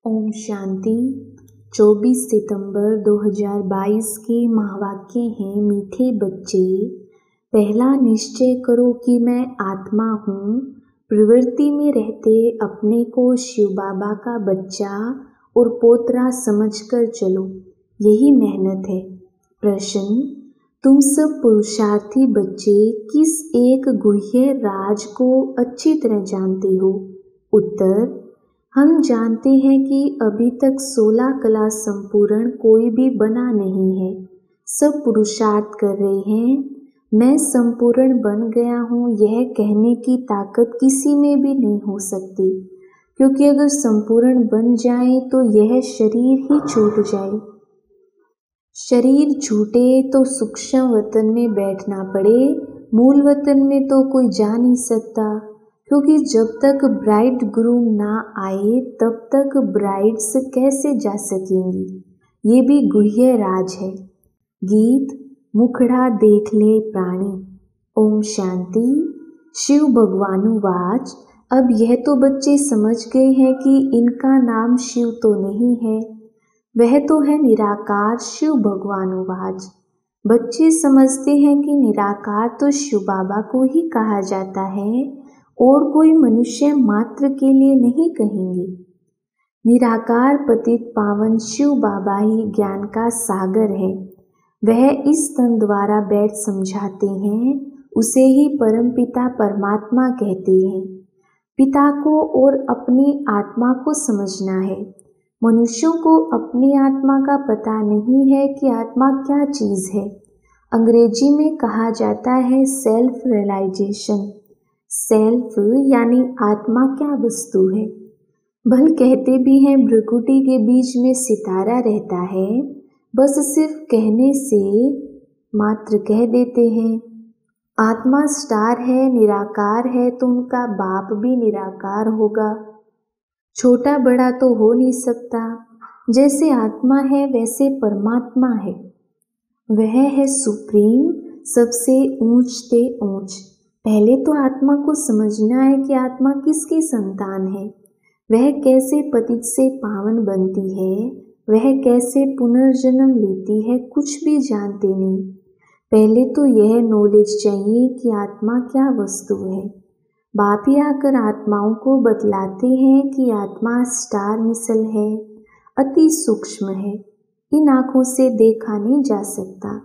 ओम शांति। 24 सितंबर 2022 के महावाक्य हैं। मीठे बच्चे, पहला निश्चय करो कि मैं आत्मा हूँ। प्रवृत्ति में रहते अपने को शिव बाबा का बच्चा और पोतरा समझकर चलो, यही मेहनत है। प्रश्न, तुम सब पुरुषार्थी बच्चे किस एक गुह्य राज को अच्छी तरह जानते हो? उत्तर, हम जानते हैं कि अभी तक 16 कला संपूर्ण कोई भी बना नहीं है। सब पुरुषार्थ कर रहे हैं। मैं संपूर्ण बन गया हूँ, यह कहने की ताकत किसी में भी नहीं हो सकती, क्योंकि अगर संपूर्ण बन जाए तो यह शरीर ही छूट जाए। शरीर छूटे तो सूक्ष्म वतन में बैठना पड़े, मूल वतन में तो कोई जा नहीं सकता, क्योंकि जब तक ब्राइड ग्रूम ना आए तब तक ब्राइड्स कैसे जा सकेंगी। ये भी गुह्य राज है। गीत, मुखड़ा देख ले प्राणी। ओम शांति। शिव भगवानुवाच, अब यह तो बच्चे समझ गए हैं कि इनका नाम शिव तो नहीं है, वह तो है निराकार। शिव भगवानुवाच, बच्चे समझते हैं कि निराकार तो शिव बाबा को ही कहा जाता है और कोई मनुष्य मात्र के लिए नहीं कहेंगे। निराकार पतित पावन शिव बाबा ही ज्ञान का सागर है। वह इस तन द्वारा बैठ समझाते हैं, उसे ही परमपिता परमात्मा कहते हैं। पिता को और अपनी आत्मा को समझना है। मनुष्यों को अपनी आत्मा का पता नहीं है कि आत्मा क्या चीज़ है। अंग्रेजी में कहा जाता है सेल्फ रियलाइजेशन। सेल्फ यानी आत्मा क्या वस्तु है। भल कहते भी हैं भ्रुकुटी के बीच में सितारा रहता है, बस सिर्फ कहने से मात्र कह देते हैं। आत्मा स्टार है, निराकार है, तो उनका बाप भी निराकार होगा। छोटा बड़ा तो हो नहीं सकता। जैसे आत्मा है वैसे परमात्मा है। वह है सुप्रीम, सबसे ऊंच से ऊंच। पहले तो आत्मा को समझना है कि आत्मा किसकी संतान है, वह कैसे पतित से पावन बनती है, वह कैसे पुनर्जन्म लेती है, कुछ भी जानते नहीं। पहले तो यह नॉलेज चाहिए कि आत्मा क्या वस्तु है। बाप ही आकर आत्माओं को बतलाते हैं कि आत्मा स्टार मिसल है, अति सूक्ष्म है, इन आँखों से देखा नहीं जा सकता।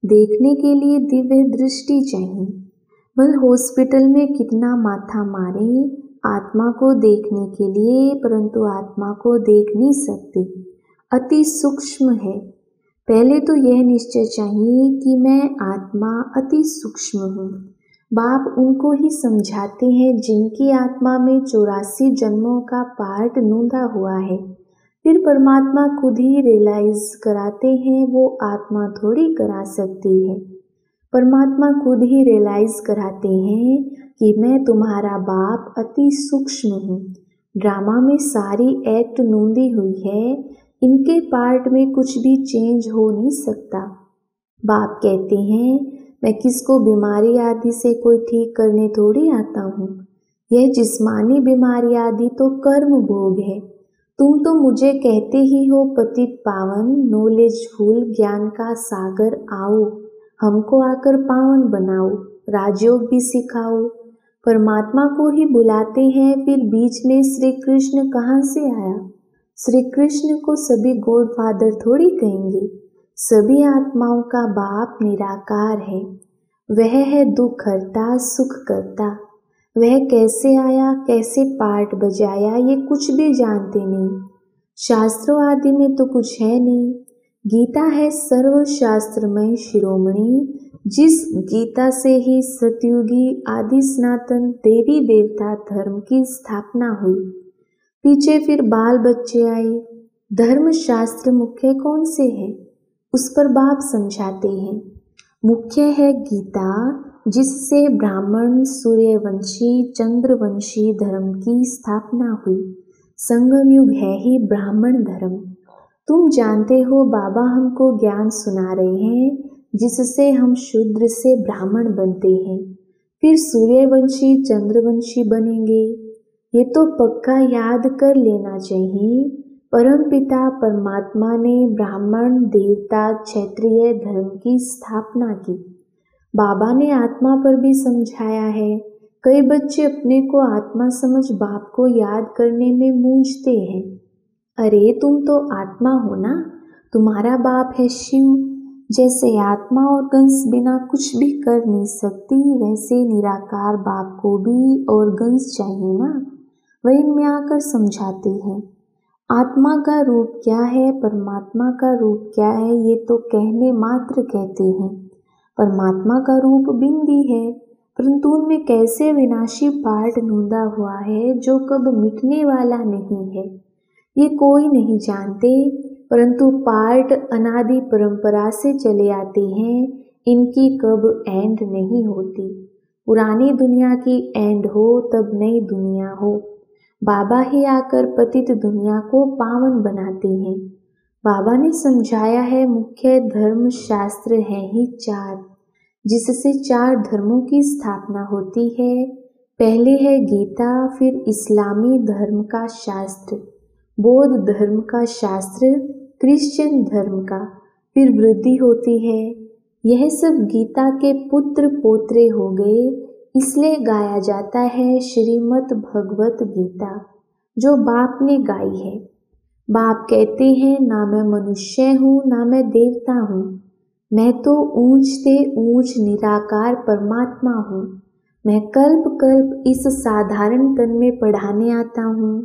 देखने के लिए दिव्य दृष्टि चाहिए। भले हॉस्पिटल में कितना माथा मारे आत्मा को देखने के लिए, परंतु आत्मा को देख नहीं सकते, अति सूक्ष्म है। पहले तो यह निश्चय चाहिए कि मैं आत्मा अति सूक्ष्म हूँ। बाप उनको ही समझाते हैं जिनकी आत्मा में 84 जन्मों का पार्ट नूंदा हुआ है। फिर परमात्मा खुद ही रियलाइज कराते हैं, वो आत्मा थोड़ी करा सकती है। परमात्मा खुद ही रियलाइज कराते हैं कि मैं तुम्हारा बाप अति सूक्ष्म हूँ। ड्रामा में सारी एक्ट नूंदी हुई है, इनके पार्ट में कुछ भी चेंज हो नहीं सकता। बाप कहते हैं मैं किसको बीमारी आदि से कोई ठीक करने थोड़ी आता हूँ। यह जिस्मानी बीमारी आदि तो कर्म भोग है। तुम तो मुझे कहते ही हो पतित पावन नॉलेजफुल ज्ञान का सागर, आओ हमको आकर पावन बनाओ, राजयोग भी सिखाओ। परमात्मा को ही बुलाते हैं, फिर बीच में श्री कृष्ण कहाँ से आया? श्री कृष्ण को सभी गॉड फादर थोड़ी कहेंगे। सभी आत्माओं का बाप निराकार है। वह है दुख हरता सुख करता। वह कैसे आया, कैसे पार्ट बजाया, ये कुछ भी जानते नहीं। शास्त्रों आदि में तो कुछ है नहीं। गीता है सर्व शास्त्रमय शिरोमणि, जिस गीता से ही सतयुगी आदि सनातन देवी देवता धर्म की स्थापना हुई। पीछे फिर बाल बच्चे आए। धर्म शास्त्र मुख्य कौन से है, उस पर बाप समझाते हैं। मुख्य है गीता, जिससे ब्राह्मण सूर्यवंशी चंद्रवंशी धर्म की स्थापना हुई। संगम युग है ही ब्राह्मण धर्म। तुम जानते हो बाबा हमको ज्ञान सुना रहे हैं, जिससे हम शूद्र से ब्राह्मण बनते हैं, फिर सूर्यवंशी चंद्रवंशी बनेंगे। ये तो पक्का याद कर लेना चाहिए। परमपिता परमात्मा ने ब्राह्मण, देवता, क्षत्रिय धर्म की स्थापना की। बाबा ने आत्मा पर भी समझाया है। कई बच्चे अपने को आत्मा समझ बाप को याद करने में मूंझते हैं। अरे तुम तो आत्मा हो ना, तुम्हारा बाप है शिव। जैसे आत्मा और गंस बिना कुछ भी कर नहीं सकती, वैसे निराकार बाप को भी और गंस चाहिए ना। वह इनमें आकर समझाते हैं। आत्मा का रूप क्या है, परमात्मा का रूप क्या है, ये तो कहने मात्र कहते हैं। परमात्मा का रूप बिंदी है, परंतु उनमें कैसे विनाशी पार्ट ढूंढा हुआ है जो कब मिटने वाला नहीं है, ये कोई नहीं जानते। परंतु पार्ट अनादि परंपरा से चले आते हैं, इनकी कब एंड नहीं होती। पुरानी दुनिया की एंड हो तब नई दुनिया हो। बाबा ही आकर पतित दुनिया को पावन बनाते हैं। बाबा ने समझाया है, मुख्य धर्म शास्त्र हैं ही 4, जिससे 4 धर्मों की स्थापना होती है। पहले है गीता, फिर इस्लामी धर्म का शास्त्र, बौद्ध धर्म का शास्त्र, क्रिश्चियन धर्म का, फिर वृद्धि होती है। यह सब गीता के पुत्र पोत्रे हो गए, इसलिए गाया जाता है श्रीमद् भगवत गीता, जो बाप ने गाई है। बाप कहते हैं, ना मैं मनुष्य हूँ ना मैं देवता हूँ, मैं तो ऊंच से ऊंच निराकार परमात्मा हूँ। मैं कल्प कल्प इस साधारण तन में पढ़ाने आता हूँ।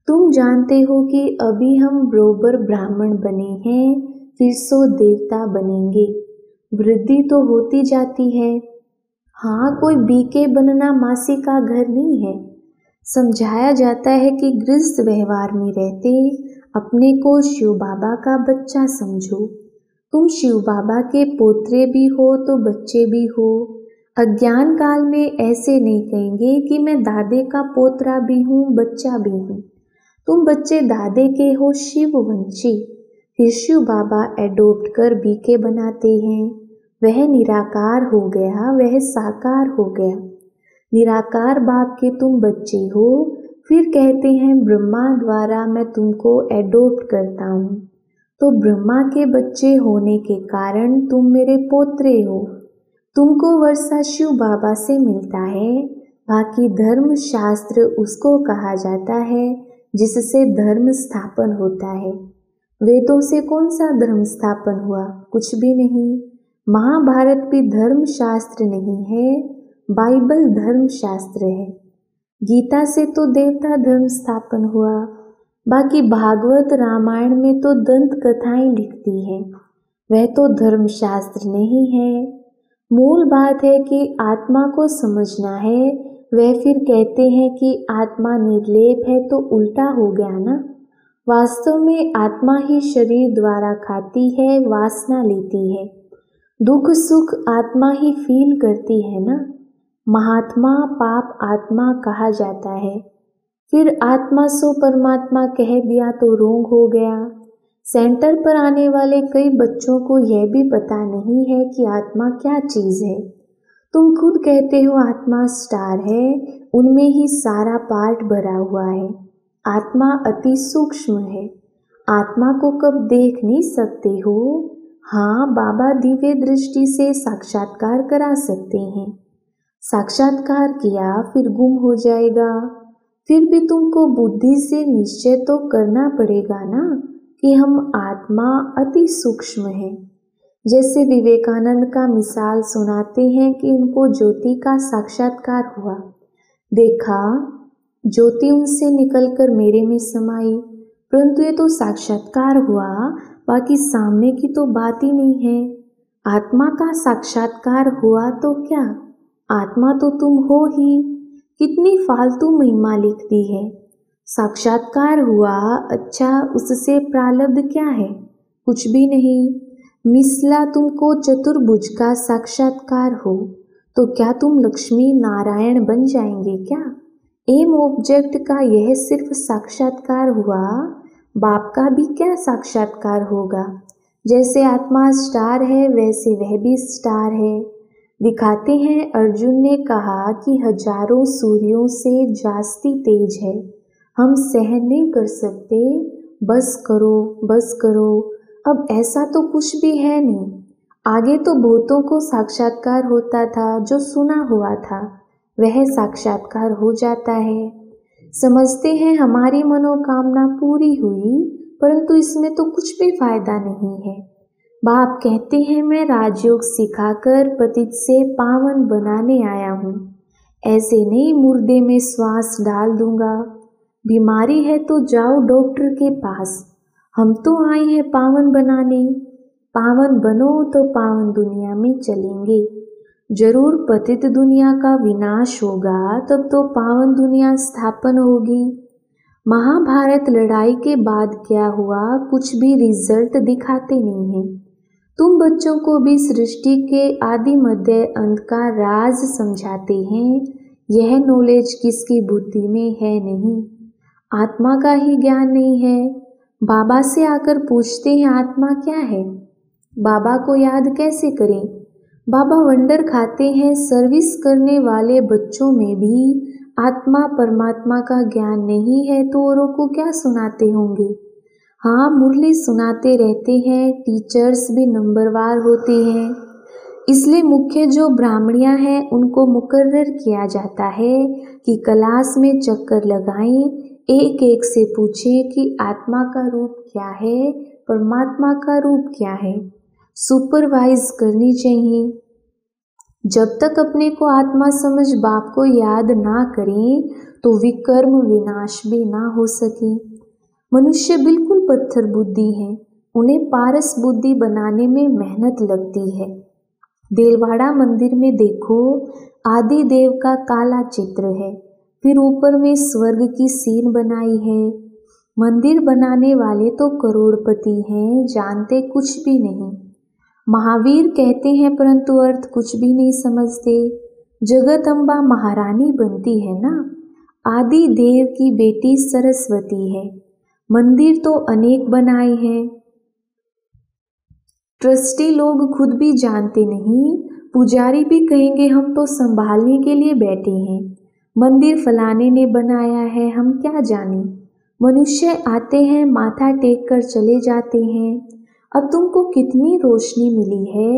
तुम जानते हो कि अभी हम बरोबर ब्राह्मण बने हैं, फिर 100 देवता बनेंगे। वृद्धि तो होती जाती है। हाँ, कोई बीके बनना मासी का घर नहीं है। समझाया जाता है कि गृहस्थ व्यवहार में रहते अपने को शिव बाबा का बच्चा समझो। तुम शिव बाबा के पोत्रे भी हो तो बच्चे भी हो। अज्ञान काल में ऐसे नहीं कहेंगे कि मैं दादे का पोत्रा भी हूँ, बच्चा भी हूँ। तुम बच्चे दादे के हो, शिववंशी। फिर शिव बाबा एडोप्ट कर बीके बनाते हैं। वह निराकार हो गया, वह साकार हो गया। निराकार बाप के तुम बच्चे हो, फिर कहते हैं ब्रह्मा द्वारा मैं तुमको एडोप्ट करता हूँ। तो ब्रह्मा के बच्चे होने के कारण तुम मेरे पोत्रे हो। तुमको वर्षा शिव बाबा से मिलता है। बाकी धर्म शास्त्र उसको कहा जाता है जिससे धर्म स्थापन होता है। वेदों से कौन सा धर्म स्थापन हुआ? कुछ भी नहीं। महाभारत भी धर्म शास्त्र नहीं है, बाइबल धर्म शास्त्र है। गीता से तो देवता धर्म स्थापन हुआ। बाकी भागवत रामायण में तो दंत कथाएं लिखती है, वह तो धर्म शास्त्र नहीं है। मूल बात है कि आत्मा को समझना है। वह फिर कहते हैं कि आत्मा निर्लेप है, तो उल्टा हो गया ना। वास्तव में आत्मा ही शरीर द्वारा खाती है, वासना लेती है। दुख सुख आत्मा ही फील करती है ना। महात्मा पाप आत्मा कहा जाता है। फिर आत्मा सो परमात्मा कह दिया तो रोंग हो गया। सेंटर पर आने वाले कई बच्चों को यह भी पता नहीं है कि आत्मा क्या चीज़ है। तुम खुद कहते हो आत्मा स्टार है, उनमें ही सारा पार्ट भरा हुआ है। आत्मा अति सूक्ष्म है। आत्मा को कब देख नहीं सकते हो। हाँ, बाबा दिव्य दृष्टि से साक्षात्कार करा सकते हैं। साक्षात्कार किया फिर गुम हो जाएगा। फिर भी तुमको बुद्धि से निश्चय तो करना पड़ेगा ना कि हम आत्मा अति सूक्ष्म है। जैसे विवेकानंद का मिसाल सुनाते हैं कि उनको ज्योति का साक्षात्कार हुआ। देखा ज्योति उनसे निकलकर मेरे में समाई, परंतु ये तो साक्षात्कार हुआ, बाकी सामने की तो बात ही नहीं है। आत्मा का साक्षात्कार हुआ तो क्या? आत्मा तो तुम हो ही। कितनी फालतू महिमा लिख दी है। साक्षात्कार हुआ, अच्छा, उससे प्रारब्ध क्या है? कुछ भी नहीं। मिसला तुमको चतुर्भुज का साक्षात्कार हो तो क्या तुम लक्ष्मी नारायण बन जाएंगे क्या? एम ऑब्जेक्ट का यह सिर्फ साक्षात्कार हुआ, बाप का भी क्या साक्षात्कार होगा? जैसे आत्मा स्टार है वैसे वह भी स्टार है। दिखाते हैं अर्जुन ने कहा कि हजारों सूर्यों से जास्ती तेज है, हम सहन नहीं कर सकते। बस करो, बस करो, अब ऐसा तो कुछ भी है नहीं। आगे तो बहुतों को साक्षात्कार होता था, जो सुना हुआ था वह साक्षात्कार हो जाता है। समझते हैं हमारी मनोकामना पूरी हुई, परंतु इसमें तो कुछ भी फायदा नहीं है। बाप कहते हैं मैं राजयोग सिखाकर पतित से पावन बनाने आया हूँ, ऐसे नहीं मुर्दे में श्वास डाल दूंगा। बीमारी है तो जाओ डॉक्टर के पास, हम तो आए हैं पावन बनाने। पावन बनो तो पावन दुनिया में चलेंगे। जरूर पतित दुनिया का विनाश होगा, तब तो पावन दुनिया स्थापन होगी। महाभारत लड़ाई के बाद क्या हुआ, कुछ भी रिजल्ट दिखाते नहीं है। तुम बच्चों को भी सृष्टि के आदि मध्य अंत का राज समझाते हैं। यह नॉलेज किसकी बुद्धि में है नहीं, आत्मा का ही ज्ञान नहीं है। बाबा से आकर पूछते हैं आत्मा क्या है, बाबा को याद कैसे करें। बाबा वंडर खाते हैं, सर्विस करने वाले बच्चों में भी आत्मा परमात्मा का ज्ञान नहीं है तो औरों को क्या सुनाते होंगे। हाँ, मुरली सुनाते रहते हैं, टीचर्स भी नंबरवार होते हैं। इसलिए मुख्य जो ब्राह्मणियां हैं उनको मुकर्रर किया जाता है कि क्लास में चक्कर लगाएं, एक एक से पूछें कि आत्मा का रूप क्या है, परमात्मा का रूप क्या है। सुपरवाइज करनी चाहिए। जब तक अपने को आत्मा समझ बाप को याद ना करें तो विकर्म विनाश भी ना हो सके। मनुष्य बिल्कुल पत्थर बुद्धि है, उन्हें पारस बुद्धि बनाने में मेहनत लगती है। देलवाड़ा मंदिर में देखो, आदि देव का काला चित्र है, फिर ऊपर में स्वर्ग की सीन बनाई है। मंदिर बनाने वाले तो करोड़पति हैं, जानते कुछ भी नहीं। महावीर कहते हैं परंतु अर्थ कुछ भी नहीं समझते। जगत अम्बा महारानी बनती है ना, आदि देव की बेटी सरस्वती है। मंदिर तो अनेक बनाए हैं, ट्रस्टी लोग खुद भी जानते नहीं, पुजारी भी कहेंगे हम तो संभालने के लिए बैठे हैं, मंदिर फलाने ने बनाया है, हम क्या जाने। मनुष्य आते हैं, माथा टेक कर चले जाते हैं। अब तुमको कितनी रोशनी मिली है,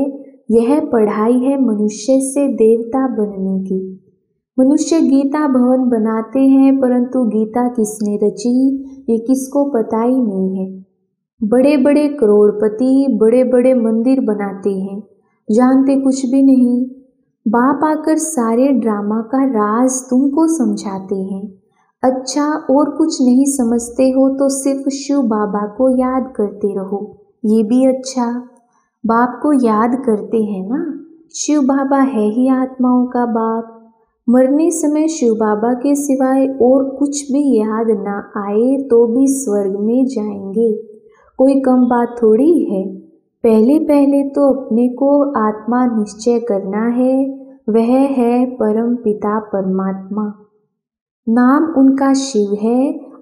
यह पढ़ाई है मनुष्य से देवता बनने की। मनुष्य गीता भवन बनाते हैं, परंतु गीता किसने रची ये किसको पता ही नहीं है। बड़े बड़े करोड़पति बड़े बड़े मंदिर बनाते हैं, जानते कुछ भी नहीं। बाप आकर सारे ड्रामा का राज तुमको समझाते हैं। अच्छा, और कुछ नहीं समझते हो तो सिर्फ शिव बाबा को याद करते रहो, ये भी अच्छा। बाप को याद करते हैं ना, शिव बाबा है ही आत्माओं का बाप। मरने समय शिव बाबा के सिवाय और कुछ भी याद ना आए तो भी स्वर्ग में जाएंगे, कोई कम बात थोड़ी है। पहले पहले तो अपने को आत्मा निश्चय करना है, वह है परम पिता परमात्मा। नाम उनका शिव है,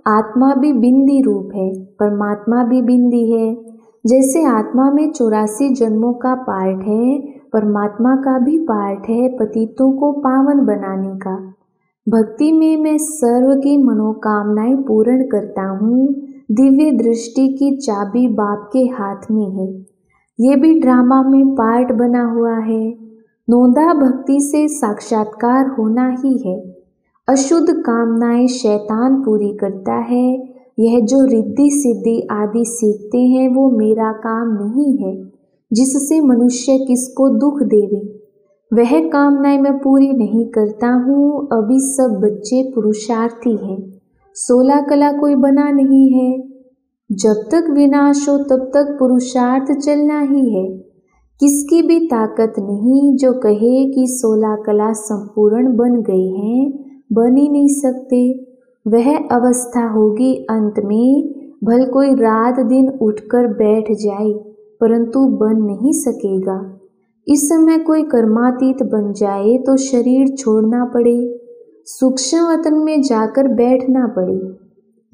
आत्मा भी बिंदी रूप है, परमात्मा भी बिंदी है। जैसे आत्मा में 84 जन्मों का पार्ट है, परमात्मा का भी पार्ट है पतितों को पावन बनाने का। भक्ति में मैं सर्व की मनोकामनाएं पूर्ण करता हूँ। दिव्य दृष्टि की चाबी बाप के हाथ में है। ये भी ड्रामा में पार्ट बना हुआ है। नोंदा भक्ति से साक्षात्कार होना ही है। अशुद्ध कामनाएं शैतान पूरी करता है। यह जो रिद्धि सिद्धि आदि सीखते हैं वो मेरा काम नहीं है, जिससे मनुष्य किसको दुख देवे वह कामनाएं मैं पूरी नहीं करता हूँ। अभी सब बच्चे पुरुषार्थी हैं, 16 कला कोई बना नहीं है। जब तक विनाश हो तब तक पुरुषार्थ चलना ही है। किसकी भी ताकत नहीं जो कहे कि 16 कला संपूर्ण बन गए हैं, बन ही नहीं सकते। वह अवस्था होगी अंत में, भल कोई रात दिन उठकर बैठ जाए परंतु बन नहीं सकेगा। इस समय कोई कर्मातीत बन जाए तो शरीर छोड़ना पड़े, सूक्ष्म वतन में जाकर बैठना पड़े,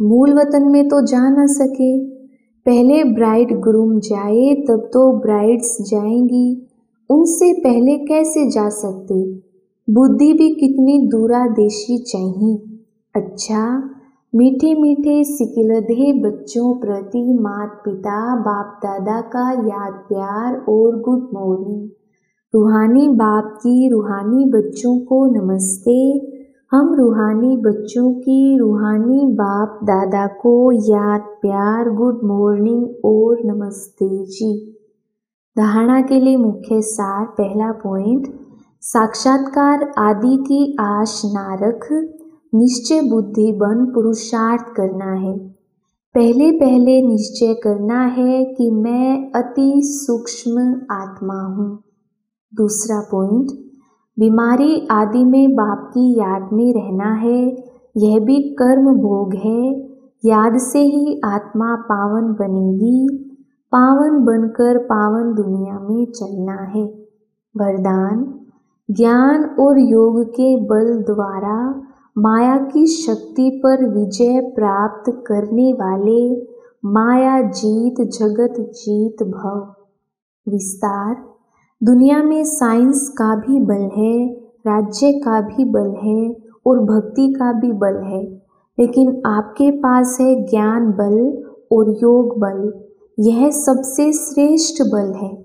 मूल वतन में तो जा न सके। पहले ब्राइड ग्रूम जाए तब तो ब्राइड्स जाएंगी, उनसे पहले कैसे जा सकते। बुद्धि भी कितनी दूरादेशी चाहिए। अच्छा, मीठे मीठे सिकिलधे बच्चों प्रति माता पिता बाप दादा का याद प्यार और गुड मॉर्निंग। रूहानी बाप की रूहानी बच्चों को नमस्ते। हम रूहानी बच्चों की रूहानी बाप दादा को याद प्यार गुड मॉर्निंग और नमस्ते जी। धारणा के लिए मुख्य सार। पहला पॉइंट, साक्षात्कार आदि की आश ना रख, निश्चय बुद्धि बन पुरुषार्थ करना है। पहले पहले निश्चय करना है कि मैं अति सूक्ष्म आत्मा हूँ। दूसरा पॉइंट, बीमारी आदि में बाप की याद में रहना है, यह भी कर्म भोग है। याद से ही आत्मा पावन बनेगी, पावन बनकर पावन दुनिया में चलना है। वरदान, ज्ञान और योग के बल द्वारा माया की शक्ति पर विजय प्राप्त करने वाले माया जीत जगत जीत भव। विस्तार, दुनिया में साइंस का भी बल है, राज्य का भी बल है और भक्ति का भी बल है, लेकिन आपके पास है ज्ञान बल और योग बल। यह सबसे श्रेष्ठ बल है।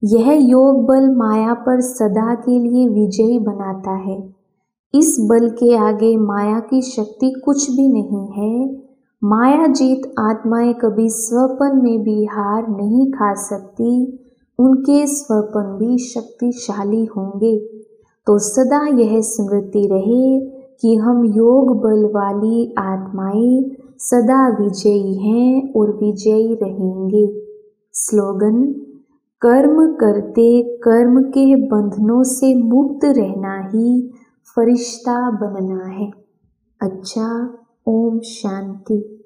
यह योग बल माया पर सदा के लिए विजयी बनाता है। इस बल के आगे माया की शक्ति कुछ भी नहीं है। माया जीत आत्माएं कभी स्वपन में भी हार नहीं खा सकती, उनके स्वपन भी शक्तिशाली होंगे। तो सदा यह स्मृति रहे कि हम योग बल वाली आत्माएं सदा विजयी हैं और विजयी रहेंगे। स्लोगन, कर्म करते कर्म के बंधनों से मुक्त रहना ही फरिश्ता बनना है। अच्छा, ओम शांति।